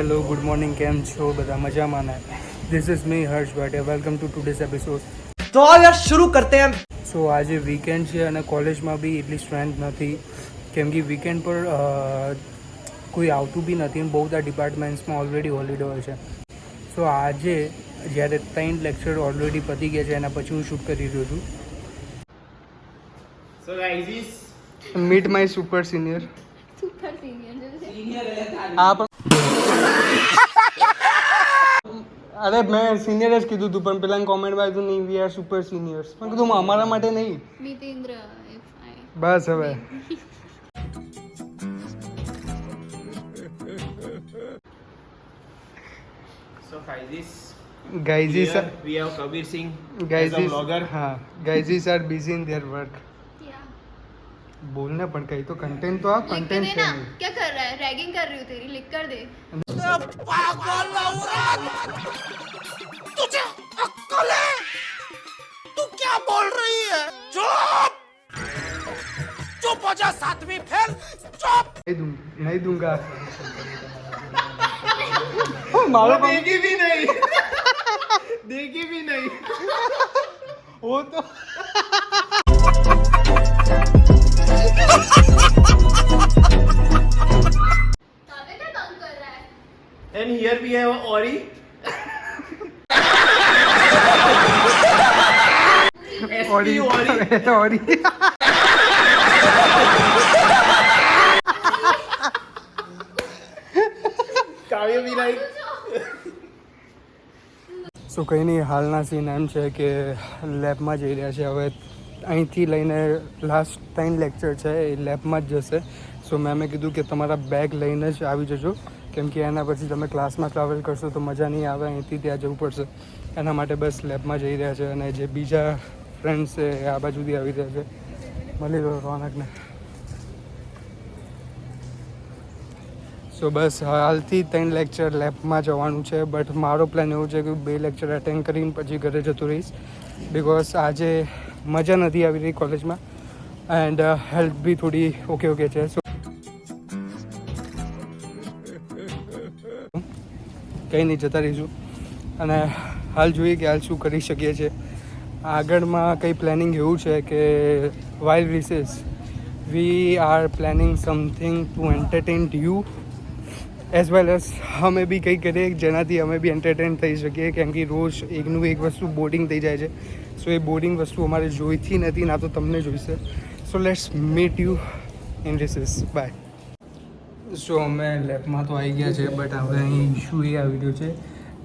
Hello good morning, કેમ છો બધા? મજામાં ને? This is me Harsh Bhatia. Welcome to today's episode. तो आओ यार शुरू करते हैं. સો આજે વીકેન્ડ છે અને કોલેજમાં બી એટલી સ્ટ્રેન્થ નથી કેમ કે વીકેન્ડ પર કોઈ આવતું બી નથી અને બહુ બધા ડિપાર્ટમેન્ટ્સમાં ઓલરેડી હોલિડે હોય છે. સો આજે જ્યારે 3 લેક્ચર ઓલરેડી પતી ગયા છે એના પછી હું શૂટ કરી રહ્યો છું. So guys, meet my super senior. Super senior હા પણ અરે મેં સિનિયર જ કીધું હતું પણ પેલા કોમેન્ટમાં આવ્યું નહીં વી આર સુપર સિનિયર્સ. મેં કીધું અમારા માટે નહીં. મિતેન્દ્ર બસ હવે so guys, ગાઈઝીસ we have Kabir Singh as a guys is vlogger. હા guys is are busy in their work. બોલને પણ કઈ તો कंटेंट तो आप लिख के कंटेंट दे છે ना. नहीं. क्या कर रहा है? रैगिंग कर रही हूँ तेरी, लिख कर दे. नहीं दूंगा. मारो देगी भी नहीं. देगी भी नहीं. वो तो ताबे क्या तंग कर रहा है? And here we have Ori. SP Ori. ઓરી Kavya be like. સો કંઈ નહીં, હાલના સીન એમ છે કે લેબમાં જઈ રહ્યા છે. હવે અહીંથી લઈને લાસ્ટ 3 લેક્ચર છે એ લેબમાં જ જશે. સો મેમે કીધું કે તમારા બેગ લઈને જ આવી જજો કેમ કે એના પછી તમે ક્લાસમાં ટ્રાવેલ કરશો તો મજા નહીં આવે. અહીંથી ત્યાં જવું પડશે. એના માટે બસ લેબમાં જઈ રહ્યા છે અને જે બીજા ફ્રેન્ડ્સ છે એ આ બાજુથી આવી રહ્યા છે. મળી લો રોનકને. સો બસ હાલથી 3 લેક્ચર લેબમાં જવાનું છે બટ મારો પ્લાન એવું છે કે 2 લેક્ચર અટેન્ડ કરીને પછી ઘરે જતો રહીશ બિકોઝ આજે મજા નથી આવી રહી કોલેજમાં એન્ડ હેલ્થ બી થોડી ઓકે છે. સો કંઈ નહીં, જતા રહીશું અને હાલ જોઈએ કે હાલ શું કરી શકીએ છીએ. આગળમાં કંઈ પ્લાનિંગ એવું છે કે while recess we are planning something to entertain you as well as અમે બી કંઈ કરીએ જેનાથી અમે બી એન્ટરટેન થઈ શકીએ કેમ કે રોજ એકનું એક વસ્તુ બોરિંગ થઈ જાય છે. સો એ બોરિંગ વસ્તુ અમારે જોઈતી નથી, ના તો તમને જોઈશે. So let's meet you in recess. Bye. So અમે લેબમાં તો આવી ગયા છે બટ હવે અહીં ઇશ્યુ એ આવી રહ્યો છે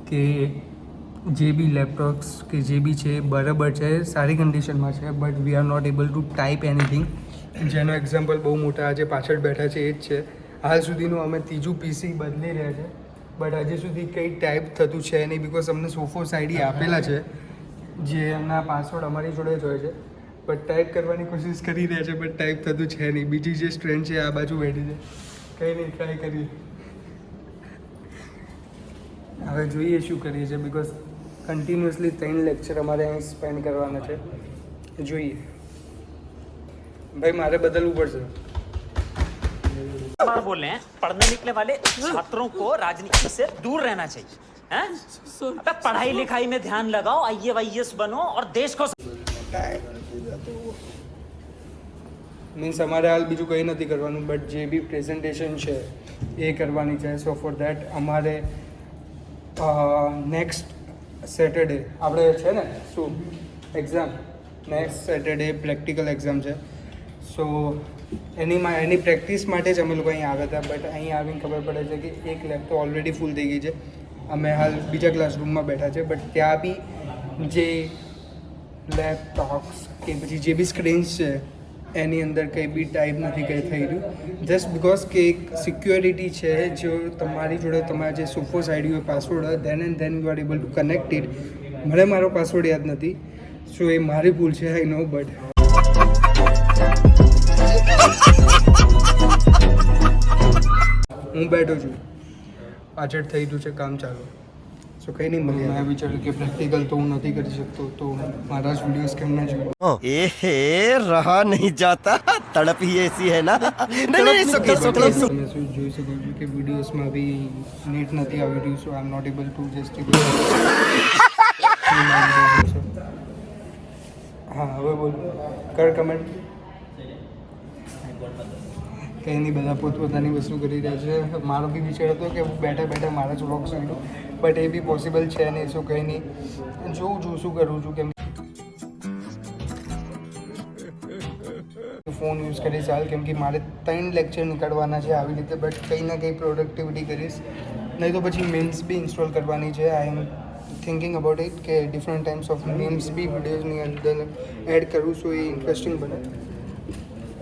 કે જે બી લેપટોપ્સ કે જે બી છે બરાબર છે, સારી કન્ડિશનમાં છે but we are not able to type anything. જેનો એક્ઝામ્પલ બહુ મોટા આજે પાછળ બેઠા છે એ જ છે. હાલ સુધીનું અમે 3જું પીસી બદલી રહ્યા છે બટ હજી સુધી કંઈ ટાઈપ થતું છે નહીં બિકોઝ અમને સોફોસ આઈડી આપેલા છે જે એમના પાસવર્ડ અમારી જોડે જ હોય છે બટ ટાઈપ કરવાની કોશિશ કરી રહ્યા છે બટ ટાઈપ થતું છે નહીં. બીજી જે સ્ટ્રેન્ડ છે આ બાજુ બેઠી છે. કંઈ નહીં, ટ્રાય કરીએ. હવે જોઈએ શું કરીએ છીએ બિકોઝ કન્ટિન્યુઅસલી 3 લેક્ચર અમારે અહીં સ્પેન્ડ કરવાના છે. જોઈએ ભાઈ, મારે બદલવું પડશે. बार बोल रहे हैं पढ़ने निकले वाले छात्रों को राजनीति से दूर रहना चाहिए हैं? अबे पढ़ाई लिखाई में ध्यान लगाओ, आईएएस बनो और देश को મીન્સ અમારે હાલ બીજું કંઈ નથી કરવાનું બટ જે બી પ્રેઝન્ટેશન છે એ કરવાની છે. સો ફોર દેટ અમારે નેક્સ્ટ સેટરડે આપણે છે ને શું exam, next Saturday practical exam છે. સો એની પ્રેક્ટિસ માટે જ અમે લોકો અહીં આવ્યા હતા બટ અહીં આવીને ખબર પડે છે કે એક લેબ તો ઓલરેડી ફૂલ થઈ ગઈ છે. અમે હાલ બીજા ક્લાસરૂમમાં બેઠા છે બટ ત્યાં બી જે લેપટોપ્સ કે પછી જે બી સ્ક્રીન્સ છે એની અંદર કંઈ બી ટાઈપ નથી કંઈ થઈ રહ્યું જસ્ટ બિકોઝ કે એક સિક્યોરિટી છે. જો તમારી જોડે તમારા જે સોફોસ આઈડી હોય પાસવર્ડ હોય than and then you are able to connect it. મને મારો પાસવર્ડ યાદ નથી સો એ મારી ભૂલ છે, આઈ નો બટ હું બેઠો છું, પાછળ થઈ રહ્યું છે કામ ચાલુ. સો કંઈ નહીં મળે. મેં વિચાર્યું કે પ્રેક્ટિકલ તો હું નથી કરી શકતો, તો મારા જ વિડીયોઝ કેમ ના જોયું. एहे रहा नहीं जाता तड़प ही ऐसी है ना नहीं તમે શું જોઈ શકો છો કે વિડીયોઝમાં બી નેટ નથી આવી રહ્યું, so I am not able to just હા હવે બોલ કર કમેન્ટ. કંઈ નહીં, બધા પોતપોતાની વસ્તુ કરી રહ્યા છે. મારો બી વિચાર હતો કે હું બેઠા બેઠા મારા જ વ્લોગ્સ જોઈ બટ એ બી પોસિબલ છે નહીં, સો કંઈ નહીં જોઉં છું શું કરું છું. કેમ ફોન યુઝ કરીશ હાલ, કેમ કે મારે 3 લેક્ચર નીકળવાના છે આવી રીતે, બટ કંઈ ના કંઈ પ્રોડક્ટિવિટી કરીશ. નહીં તો પછી મીમ્સ બી ઇન્સ્ટોલ કરવાની છે. આઈ એમ થિંકિંગ અબાઉટ ઇટ કે ડિફરન્ટ ટાઈપ્સ ઓફ મીમ્સ બી વિડીયોઝની અંદર એડ કરું, સો એ ઇન્ટરેસ્ટિંગ બને.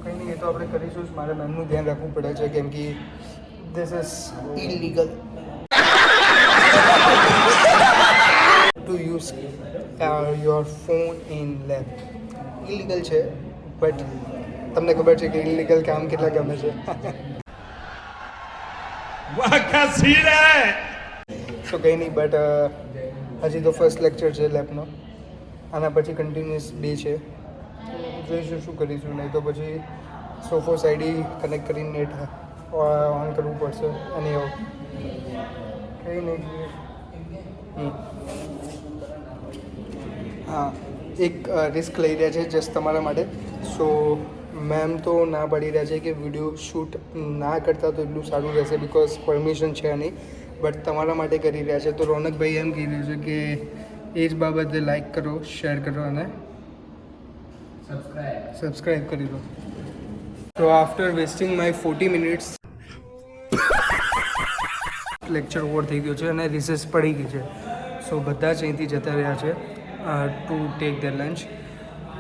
કંઈ નહીં, એ તો આપણે કરીશું જ. મારે મેમનું ધ્યાન રાખવું પડે છે કેમ કે this is illegal to use your phone in lab. Illegal છે, બટ તમને ખબર છે કે ઇલીગલ કામ કેટલા ગમે છે. वाह क्या सीन है। તો કંઈ નહીં, બટ હજી તો ફર્સ્ટ લેક્ચર છે લેબનો. આના પછી કન્ટિન્યુઅસ 2 છે, જોઈશું શું કરીશું. નહીં તો પછી સોફોસ આઈડી કનેક્ટ કરીને નેટ ઓન કરવું પડશે. અને કંઈ નહીં. હા, એક રિસ્ક લઈ રહ્યા છે જસ્ટ તમારા માટે. સો મેમ તો ના પાડી રહ્યા છે કે વિડીયો શૂટ ના કરતા તો એટલું સારું રહેશે, બિકોઝ પરમિશન છે નહીં, બટ તમારા માટે કરી રહ્યા છે. તો રોનકભાઈ એમ કહી રહ્યું છે કે એ જ બાબતે લાઈક કરો, શેર કરો અને સબસ્ક્રાઈબ કરી દો. તો after wasting my 40 minutes lecture over થઈ ગયો છે અને રિસેસ પડી ગઈ છે. સો બધા જ અહીંથી જતા રહ્યા છે ટુ ટેક ધ લંચ.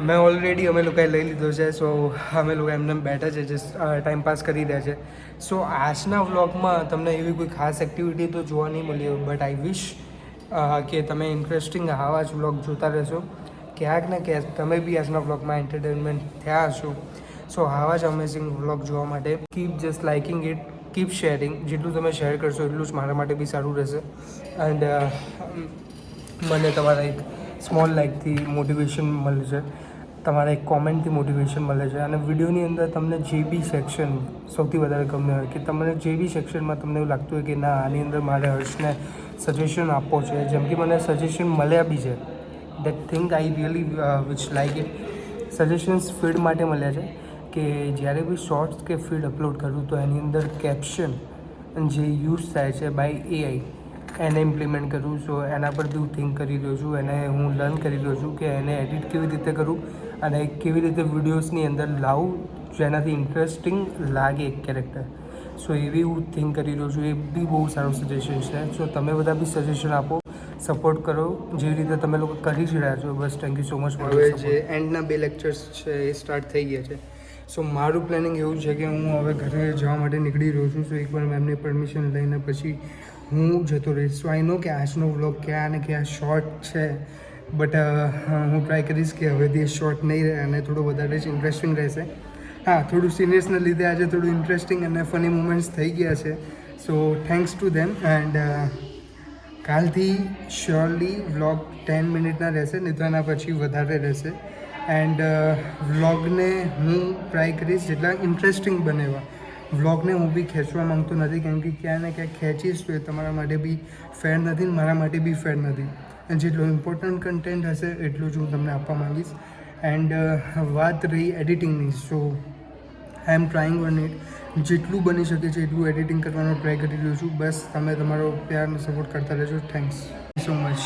મેં ઓલરેડી અમે લોકોએ લઈ લીધો છે, સો અમે લોકો એમને બેઠા છે, જસ્ટ ટાઈમ પાસ કરી રહ્યા છે. સો આજના વ્લોગમાં તમને એવી કોઈ ખાસ એક્ટિવિટી તો જોવા નહીં મળી, બટ આઈ વિશ કે તમે ઇન્ટરેસ્ટિંગ આવા જ વ્લોગ જોતા રહેશો. ક્યાંક ને ક્યાંક તમે બી આજના વ્લોગમાં એન્ટરટેનમેન્ટ થયા હશો. સો આવા જ અમેઝિંગ વ્લોગ જોવા માટે keep just liking it, keep sharing. જેટલું તમે શેર કરશો એટલું જ મારા માટે બી સારું રહેશે. એન્ડ મને તમારા એક સ્મોલ લાઇકથી મોટિવેશન મળે છે, તમારા એક કોમેન્ટથી મોટિવેશન મળે છે. અને વિડીયોની અંદર તમને જે બી સેક્શન સૌથી વધારે ગમે હોય, કે તમને જે બી સેક્શનમાં તમને એવું લાગતું હોય કે ના આની અંદર મારે હર્ષને સજેશન આપવો છે, જેમ કે મને સજેશન મળ્યા બી છે, that thing I really which like it. Suggestions feed માટે મળ્યા છે કે જ્યારે બી શોર્ટ્સ કે ફીડ અપલોડ કરું તો એની અંદર કેપ્શન જે યુઝ થાય છે બાય AI એને ઇમ્પ્લિમેન્ટ કરું. સો એના પર બી હું થિંક કરી રહ્યો છું, એને હું લર્ન કરી રહ્યો છું કે એને એડિટ કેવી રીતે કરું અને કેવી રીતે વિડીયોઝની અંદર લાવું જેનાથી ઇન્ટરેસ્ટિંગ લાગે એક કેરેક્ટર. સો એવી હું થિંક કરી રહ્યો છું. એ બી બહુ સારું સજેશન છે. સો તમે બધા બી સજેશન આપો, સપોર્ટ કરો જેવી રીતે તમે લોકો કરી જ રહ્યા છો. બસ થેન્ક યુ સો મચ. હવે જે એન્ડના 2 લેક્ચર્સ છે એ સ્ટાર્ટ થઈ ગયા છે. સો મારું પ્લાનિંગ એવું છે કે હું હવે ઘરે જવા માટે નીકળી રહ્યો છું. સો એકવાર મેમની પરમિશન લઈને પછી હું જતો રહીશ. સો આઈ નો કે આજનો વ્લોગ ક્યાં અને ક્યાં શોર્ટ છે, બટ હું ટ્રાય કરીશ કે હવેથી શોર્ટ નહીં રહે અને થોડું વધારે જ ઇન્ટરેસ્ટિંગ રહેશે. હા, થોડું સિરિયસના લીધે આજે થોડું ઇન્ટરેસ્ટિંગ અને ફની મુમેન્ટ્સ થઈ ગયા છે. સો થેન્ક્સ ટુ ધેમ. એન્ડ કાલથી શ્યોરલી વ્લોગ 10 મિનિટના રહેશે, નહીં તો એના પછી વધારે રહેશે. એન્ડ વ્લોગને હું ટ્રાય કરીશ જેટલા ઇન્ટરેસ્ટિંગ બને એવા. વ્લોગને હું બી ખેંચવા માંગતો નથી, કેમ કે ક્યાં ને ક્યાંક ખેંચીશ તો એ તમારા માટે બી ફેર નથી ને મારા માટે બી ફેર નથી. અને જેટલું ઇમ્પોર્ટન્ટ કન્ટેન્ટ હશે એટલું જ હું તમને આપવા માંગીશ. એન્ડ વાત રહી એડિટિંગની, સો I M trying on it. જેટલું બની શકે છે એટલું એડિટિંગ કરવાનો ટ્રાય કરી રહ્યો છું. બસ તમે તમારો પ્યાર અને સપોર્ટ કરતા રહેજો. Thanks so much.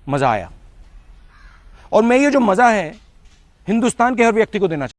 मजा आया और मैं ये जो मजा है हिंदुस्तान के हर व्यक्ति को देना चाहता हूं.